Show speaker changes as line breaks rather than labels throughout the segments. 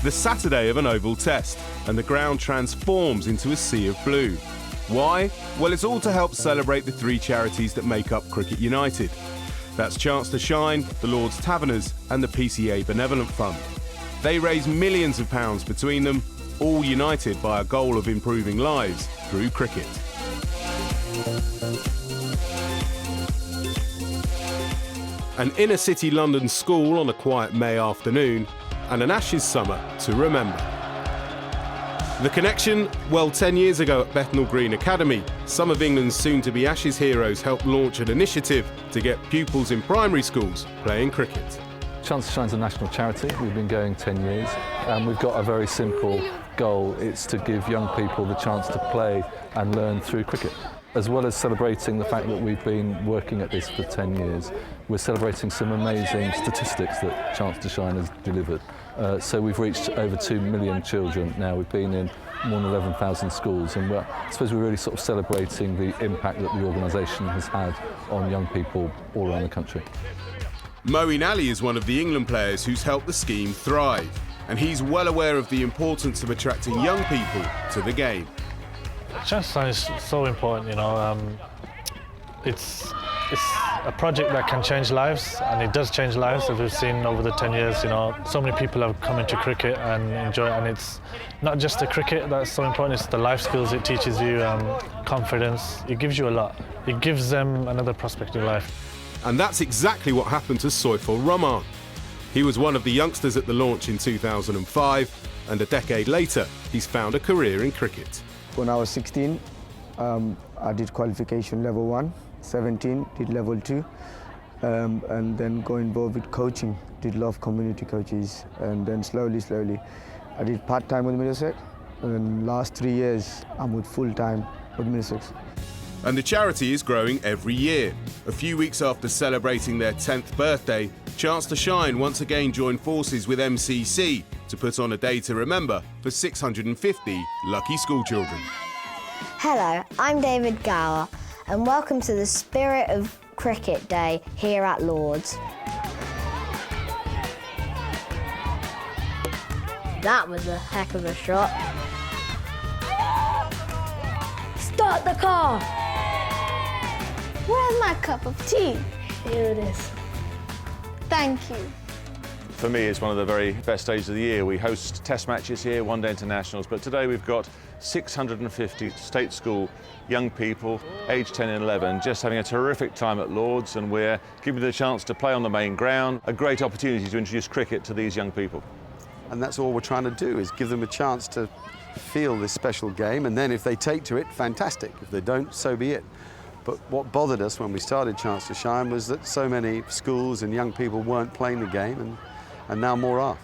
the Saturday of an oval test, and the ground transforms into a sea of blue. Why? Well, it's all to help celebrate the three charities that make up Cricket United. That's Chance to Shine, the Lord's Taverners and the PCA Benevolent Fund. They raise millions of pounds between them, all united by a goal of improving lives through cricket. An inner-city London school on a quiet May afternoon, and an Ashes summer to remember. The connection? Well, 10 years ago at Bethnal Green Academy, some of England's soon-to-be Ashes heroes helped launch an initiative to get pupils in primary schools playing cricket.
Chance to Shine's a national charity. We've been going 10 years, and we've got a very simple goal. It's to give young people the chance to play and learn through cricket. As well as celebrating the fact that we've been working at this for 10 years, we're celebrating some amazing statistics that Chance to Shine has delivered. So we've reached over 2 million children now. We've been in more than 11,000 schools, and I suppose we're really sort of celebrating the impact that the organisation has had on young people all around the country.
Moeen Ali is one of the England players who's helped the scheme thrive, and he's well aware of the importance of attracting young people to the game.
Chance to Shine is so important, you know. It's a project that can change lives, and it does change lives, as we've seen over the 10 years. You know, so many people have come into cricket and enjoy it, and it's not just the cricket that's so important, it's the life skills it teaches you, confidence. It gives you a lot. It gives them another prospect in life.
And that's exactly what happened to Soiful Rahman. He was one of the youngsters at the launch in 2005, and a decade later, he's found a career in cricket.
When I was 16, I did qualification level 1, 17, did level 2, and then got involved with coaching, did a lot of community coaches, and then slowly, I did part-time with Middlesex, and last 3 years, I'm with full-time with Middlesex.
And the charity is growing every year. A few weeks after celebrating their 10th birthday, Chance to Shine once again joined forces with MCC to put on a day to remember for 650 lucky schoolchildren.
Hello, I'm David Gower, and welcome to the Spirit of Cricket Day here at Lord's. That was a heck of a shot. Start the car! Where's my cup of tea? Here it is. Thank you.
For me, it's one of the very best days of the year. We host test matches here, one-day internationals, but today we've got 650 state school young people, aged 10 and 11, just having a terrific time at Lord's, and we're giving them the chance to play on the main ground, a great opportunity to introduce cricket to these young people.
And that's all we're trying to do, is give them a chance to feel this special game, and then if they take to it, fantastic. If they don't, so be it. But what bothered us when we started Chance to Shine was that so many schools and young people weren't playing the game, and now more are.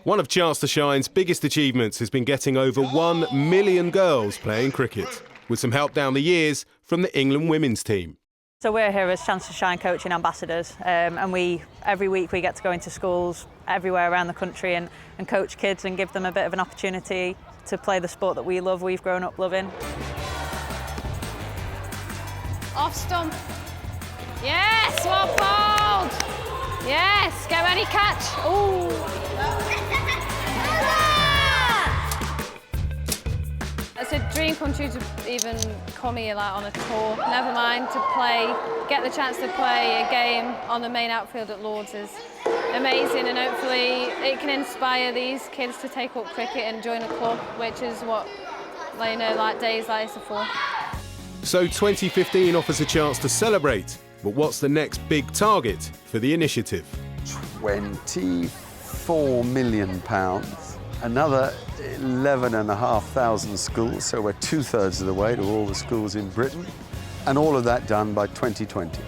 One of Chance to Shine's biggest achievements has been getting over 1 million girls playing cricket, with some help down the years from the England women's team.
So we're here as Chance to Shine coaching ambassadors, and every week we get to go into schools everywhere around the country and coach kids and give them a bit of an opportunity to play the sport that we love, we've grown up loving.
Off stump. Yes, well bowled. Yes, get ready, catch. Ooh. It's a dream come true to even come here like on a tour. Never mind to play, get the chance to play a game on the main outfield at Lord's is amazing, and hopefully it can inspire these kids to take up cricket and join a club, which is what like days like this are for.
So 2015 offers a chance to celebrate, but what's the next big target for the initiative?
£24 million, another 11,500 schools, so we're 2/3 of the way to all the schools in Britain, and all of that done by 2020.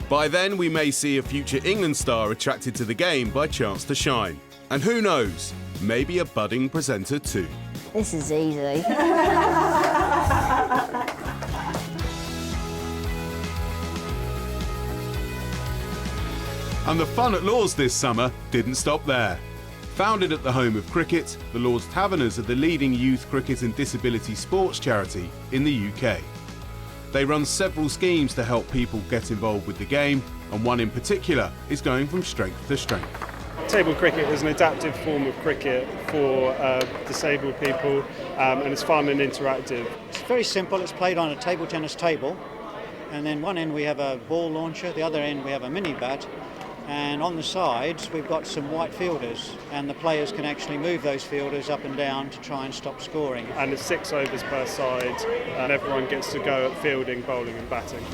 By then, we may see a future England star attracted to the game by Chance to Shine. And who knows, maybe a budding presenter too.
This is easy.
And the fun at Lord's this summer didn't stop there. Founded at the home of cricket, the Lord's Taverners are the leading youth cricket and disability sports charity in the UK. They run several schemes to help people get involved with the game, and one in particular is going from strength to strength.
Table cricket is an adaptive form of cricket for disabled people, and it's fun and interactive.
It's very simple. It's played on a table tennis table, and then one end we have a ball launcher, the other end we have a mini bat, and on the sides we've got some white fielders, and the players can actually move those fielders up and down to try and stop scoring.
And it's 6 overs per side, and everyone gets to go at fielding, bowling and batting.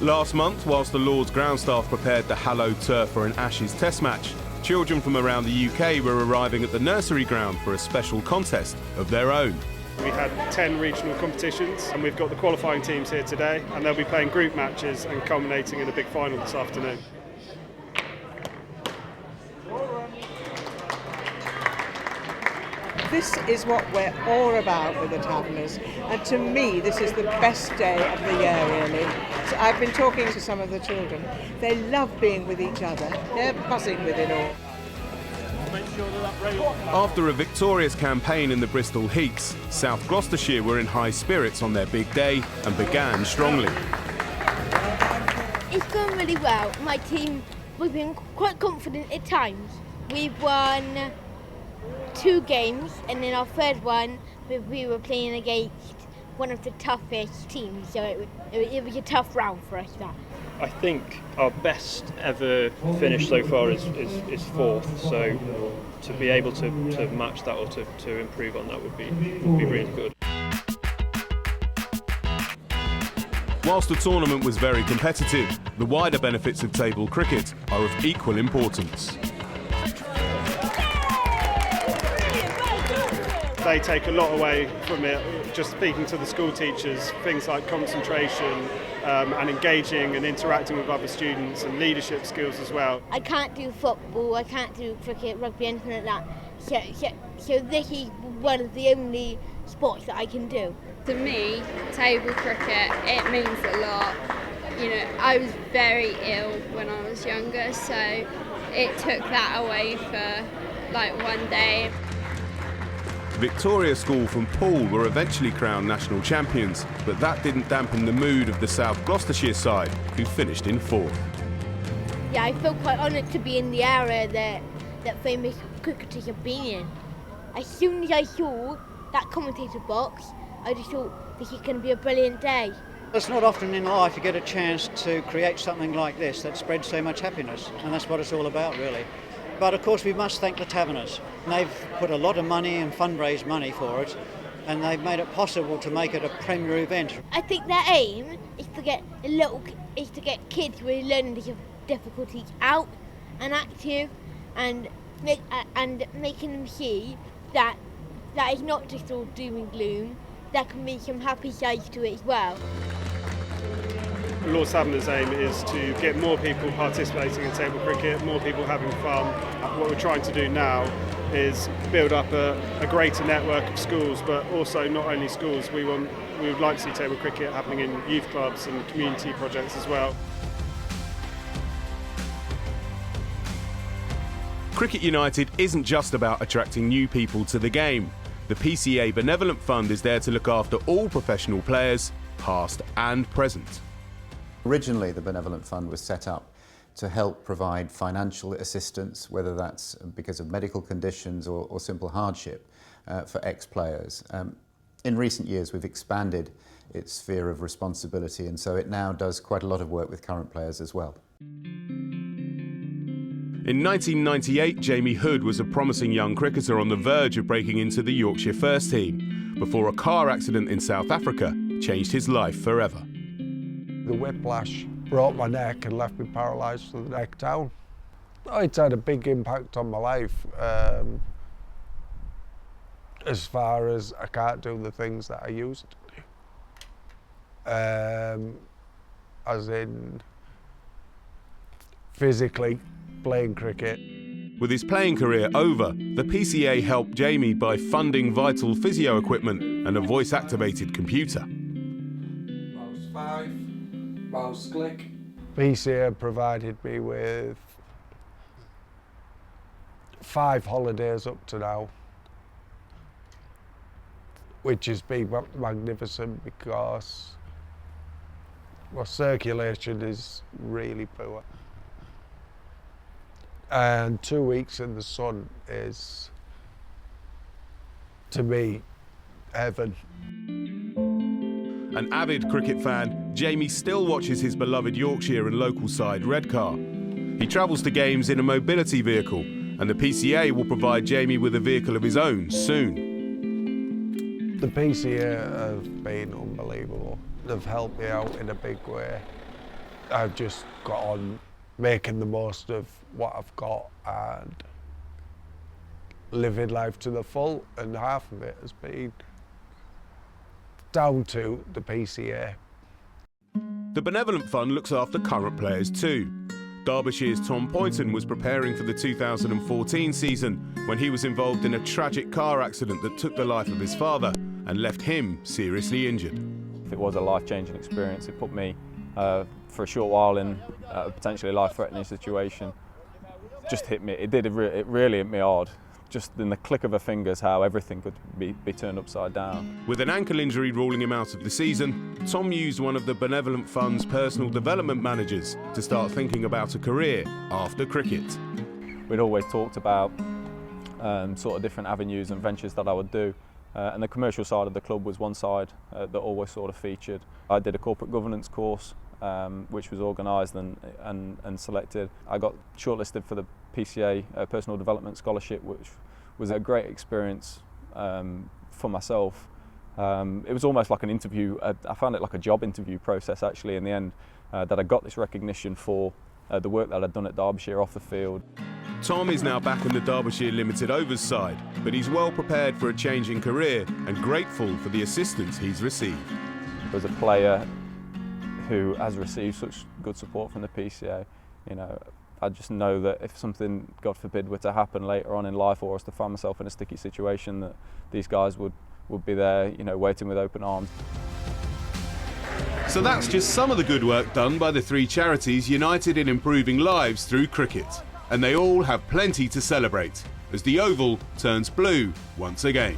Last month, whilst the Lords ground staff prepared the hallowed turf for an Ashes Test match, children from around the UK were arriving at the nursery ground for a special contest of their own.
We had 10 regional competitions, and we've got the qualifying teams here today, and they'll be playing group matches and culminating in a big final this afternoon.
This is what we're all about with the Taverners, and to me this is the best day of the year, really. So I've been talking to some of the children. They love being with each other. They're buzzing with it all.
After a victorious campaign in the Bristol Heats, South Gloucestershire were in high spirits on their big day and began strongly.
It's going really well. My team, we've been quite confident at times. We've won 2 games, and in our third one we were playing against one of the toughest teams, so it was a tough round for us, that.
I think our best ever finish so far is 4th, so to be able to match that or to improve on that would be really good.
Whilst the tournament was very competitive, the wider benefits of table cricket are of equal importance.
They take a lot away from it, just speaking to the school teachers, things like concentration and engaging and interacting with other students, and leadership skills as well.
I can't do football, I can't do cricket, rugby, anything like that. So this is one of the only sports that I can do.
To me, table cricket, it means a lot. You know, I was very ill when I was younger, so it took that away for like one day.
Victoria School from Poole were eventually crowned national champions, but that didn't dampen the mood of the South Gloucestershire side, who finished in 4th.
Yeah, I feel quite honoured to be in the area that famous cricketers have been in. As soon as I saw that commentator box, I just thought this is going to be a brilliant day.
It's not often in life you get a chance to create something like this that spreads so much happiness, and that's what it's all about, really. But of course we must thank the Taverners. They've put a lot of money and fundraised money for it, and they've made it possible to make it a premier event.
I think their aim is to get kids with learning difficulties out and active, and making them see that is not just all doom and gloom. There can be some happy sides to it as well.
Lord Taverners' aim is to get more people participating in table cricket, more people having fun. What we're trying to do now is build up a greater network of schools, but also not only schools. We would like to see table cricket happening in youth clubs and community projects as well.
Cricket United isn't just about attracting new people to the game. The PCA Benevolent Fund is there to look after all professional players, past and present.
Originally, the Benevolent Fund was set up to help provide financial assistance, whether that's because of medical conditions or simple hardship, for ex-players. In recent years, we've expanded its sphere of responsibility, and so it now does quite a lot of work with current players as well.
In 1998, Jamie Hood was a promising young cricketer on the verge of breaking into the Yorkshire first team, before a car accident in South Africa changed his life forever.
The whiplash broke my neck and left me paralysed from the neck down. It's had a big impact on my life, as far as I can't do the things that I used to do. As in physically playing cricket.
With his playing career over, the PCA helped Jamie by funding vital physio equipment and a voice-activated computer.
Mouse 5, mouse click. PCA provided me with 5 holidays up to now, which has been magnificent because my circulation is really poor. And 2 weeks in the sun is, to me, heaven.
An avid cricket fan, Jamie still watches his beloved Yorkshire and local side Redcar. He travels to games in a mobility vehicle, and the PCA will provide Jamie with a vehicle of his own soon.
The PCA have been unbelievable. They've helped me out in a big way. I've just got on making the most of what I've got and living life to the full, and half of it has been down to the PCA.
The Benevolent Fund looks after current players too. Derbyshire's Tom Poynton was preparing for the 2014 season when he was involved in a tragic car accident that took the life of his father and left him seriously injured.
It was a life-changing experience. It put me for a short while in a potentially life-threatening situation. Just hit me. It really hit me hard. Just in the click of a fingers, how everything could be turned upside down.
With an ankle injury ruling him out of the season, Tom used one of the Benevolent Fund's personal development managers to start thinking about a career after cricket.
We'd always talked about sort of different avenues and ventures that I would do. And the commercial side of the club was one side that always sort of featured. I did a corporate governance course, which was organised and selected. I got shortlisted for the PCA Personal Development Scholarship, which was a great experience for myself. It was almost like an interview. I found it like a job interview process actually in the end, that I got this recognition for the work that I'd done at Derbyshire off the field.
Tom is now back in the Derbyshire Limited Overs side, but he's well prepared for a change in career and grateful for the assistance he's received.
As a player who has received such good support from the PCA, you know, I just know that if something, God forbid, were to happen later on in life, or I was to find myself in a sticky situation, that these guys would be there, you know, waiting with open arms.
So that's just some of the good work done by the three charities united in improving lives through cricket. And they all have plenty to celebrate as the Oval turns blue once again.